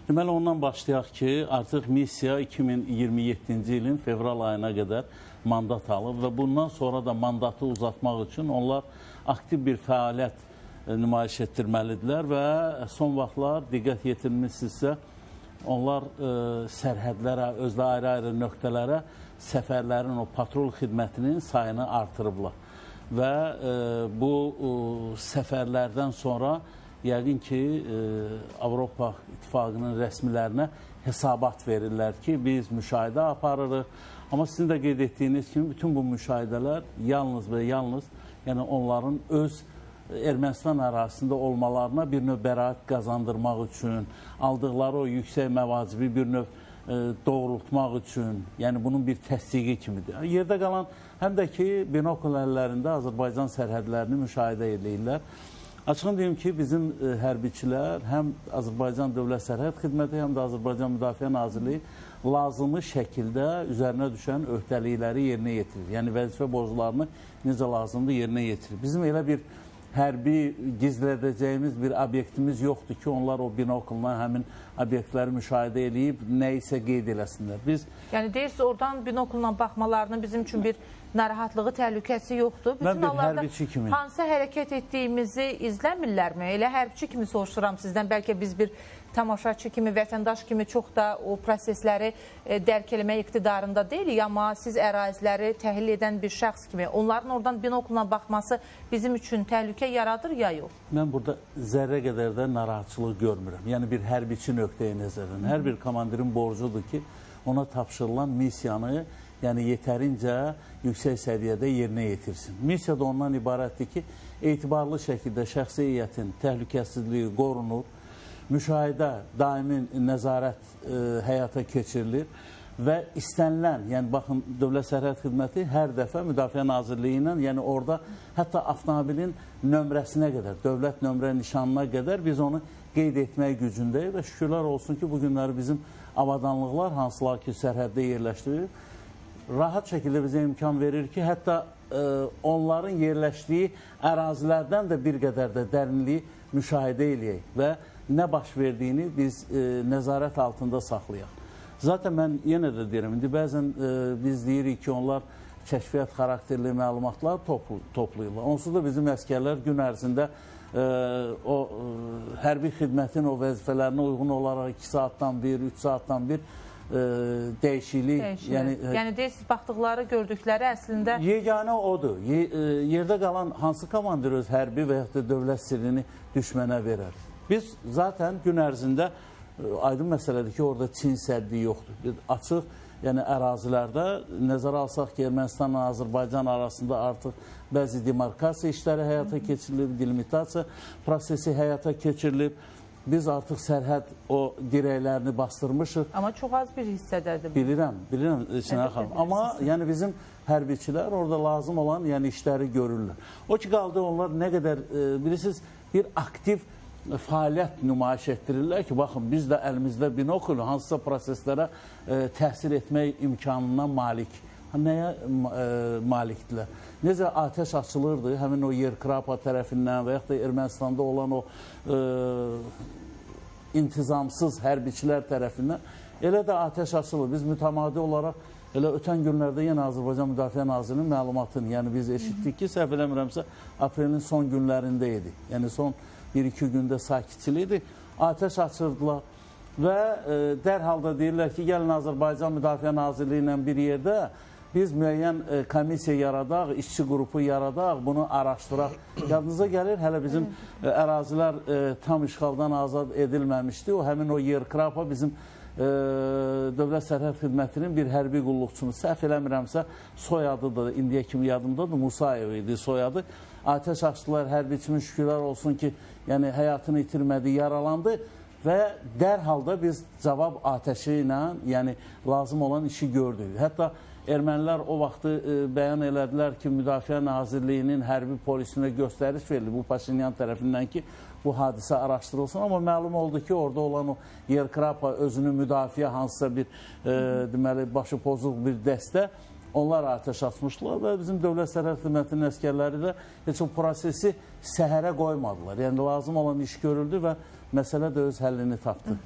Deməli, ondan başlayaq ki, artıq missiya 2027-ci ilin fevral ayına qədər mandat alıb və bundan sonra da mandatı uzatmaq üçün onlar aktiv bir fəaliyyət nümayiş etdirməlidirlər və son vaxtlar diqqət yetirmişsinizsə, onlar sərhədlərə, özdə ayrı-ayrı nöqtələrə səfərlərin, o patrol xidmətinin sayını artırıblar. Və bu səfərlərdən sonra yəqin ki, Avropa İttifaqının rəsmilərinə hesabat verirlər ki, biz müşahidə aparırıq. Amma sizin də qeyd etdiyiniz kimi, bütün bu müşahidələr yalnız və yalnız onların öz Ermənistan ərazisində olmalarına bir növ bəraət qazandırmaq üçün, aldıqları o yüksək məvacibi bir növ doğrultmaq üçün, yəni bunun bir təsdiqi kimidir. Yerdə qalan həm də ki, binokul əllərində Azərbaycan sərhədlərini müşahidə edirlər. Açığın deyim ki, bizim hərbiçilər həm Azərbaycan Dövlət Sərhəd Xidməti, həm də Azərbaycan Müdafiə Nazirliyi lazımi şəkildə üzərinə düşən öhdəlikləri yerinə yetirir. Yəni vəzifə borclarını necə lazımdır yerinə yetirir. Bizim elə bir hərbi gizlədəcəyimiz bir obyektimiz yoxdur ki, onlar o binokulla həmin obyektləri müşahidə edib nə isə qeyd eləsinlər. Yəni deyirsiniz, oradan binokulla baxmalarının bizim üçün bir narahatlığı, təhlükəsi yoxdur. Mən bir hərbiçi kimi. Hansı hərəkət etdiyimizi izləmirlərmi? Elə hərbiçi kimi soruşuram sizdən. Bəlkə biz bir tamaşaçı kimi, vətəndaş kimi çox da o prosesləri dərk eləmək iqtidarında deyilik, amma siz əraziləri təhlil edən bir şəxs kimi onların oradan binokulla baxması bizim üçün təhlükə yaradır ya yox? Mən burada zərrə qədər də narahatçılıq görmürəm. Yəni bir hərbiçi nöqteyi nəzərdən. Hər bir komandirin borcudur ki, ona tapşırılan missiyanı yetərincə yüksək səviyyədə yerinə yetirsin. Missiya da ondan ibarətdir ki, etibarlı şəkildə şəxsi heyətin təhlükəsizliyi qorunur, müşahidə daimi nəzarət həyata keçirilir və istənilən, yəni baxın, Dövlət Sərhəd Xidməti hər dəfə Müdafiə Nazirliyi ilə, yəni orada hətta avtomobilin nömrəsinə qədər, dövlət nömrə nişanına qədər biz onu qeyd etmək gücündəyik və şükürlər olsun ki, bu günləri bizim avadanlıqlar, hansılar ki, sərhəddə yerləşdirir, rahat şəkildə bizə imkan verir ki, hətta onların yerləşdiyi ərazilərdən də bir qədər də dərinliyi müşahidə eləyək və nə baş verdiyini biz nəzarət altında saxlayaq. Zaten mən yenə də deyirəm, indi bəzən biz deyirik ki, onlar kəşfiyyat xarakterli məlumatlar toplayırlar. Onsuz da bizim əskərlər gün ərzində o hərbi xidmətin o vəzifələrinə uyğun olaraq 2 saatdan bir, 3 saatdan bir dəyişiklik. Yəni deyirsiniz, baxdıqları, gördükləri əslində... Yeganə odur. Yerdə qalan hansı komandir öz hərbi və yaxud da dövlət sirrini düşmənə verər? Biz zaten gün ərzində aydın məsələdir ki, orada Çin səddi yoxdur. Açıq, yəni ərazilərdə nəzərə alsaq ki, Ermənistanla Azərbaycan arasında artıq bəzi demarkasiya işləri həyata keçirilib, delimitasiya prosesi həyata keçirilib. Biz artıq sərhəd o dirəklərini bastırmışıq. Amma çox az bir hissədədir. Bilirəm, Çinər xanım. Amma yəni bizim hərbiçilər orada lazım olan işləri görürlər. O ki, qaldı onlar nə qədər, bilirsiniz, bir aktiv fəaliyyət nümayiş etdirirlər ki, baxın, biz də əlimizdə binokul hansısa proseslərə təsir etmək imkanından malik. Nəyə malikdirlər? Necə atəş açılırdı, həmin o Yerkrapa tərəfindən və yaxud da Ermənistanda olan o intizamsız hərbiçilər tərəfindən, elə də atəş açılır. Biz mütəmadi olaraq, elə ötən günlərdə yenə Azərbaycan Müdafiə Nazirinin məlumatını, yəni biz eşitdik ki, səhv eləmirəmsə, aprelin son günlərində idi. Yəni son 1-2 gündə sakitçilik idi. Atəş açırdılar və dərhal da deyirlər ki, gəlin Azərbaycan Müdafiə Nazirliyi ilə bir yerdə biz müəyyən komissiya yaradaq, işçi qrupu yaradaq, bunu araşdıraq. Yadınıza gəlir, hələ bizim ərazilər tam işğaldan azad edilməmişdi. Həmin o Yerkrapa bizim Dövlət Sərhəd Xidmətinin bir hərbi qulluqçunu, səhv eləmirəmsə, soyadı da indiyə kimi yadımdadır, Musayev idi soyadı. Atəş açdılar, hərbiçimiz şükürlər olsun ki, yəni həyatını itirmədi, yaralandı və dərhal da biz cavab atəşi ilə, yəni lazım olan işi gördük. Hətta ermənilər o vaxtı bəyan elədilər ki, Müdafiə Nazirliyinin hərbi polisinə göstəriş verildi bu Paşinyan tərəfindən ki, bu hadisə araşdırılsın. Amma məlum oldu ki, orada olan o Yerkrapa özünü müdafiə hansısa bir deməli, başı pozuq bir dəstə onlar atəş açmışdılar və bizim Dövlət Sərhəd Xidmətinin əskərləri də heç o prosesi səhərə qoymadılar. Yəni lazım olan iş görüldü və məsələ də öz həllini tapdı.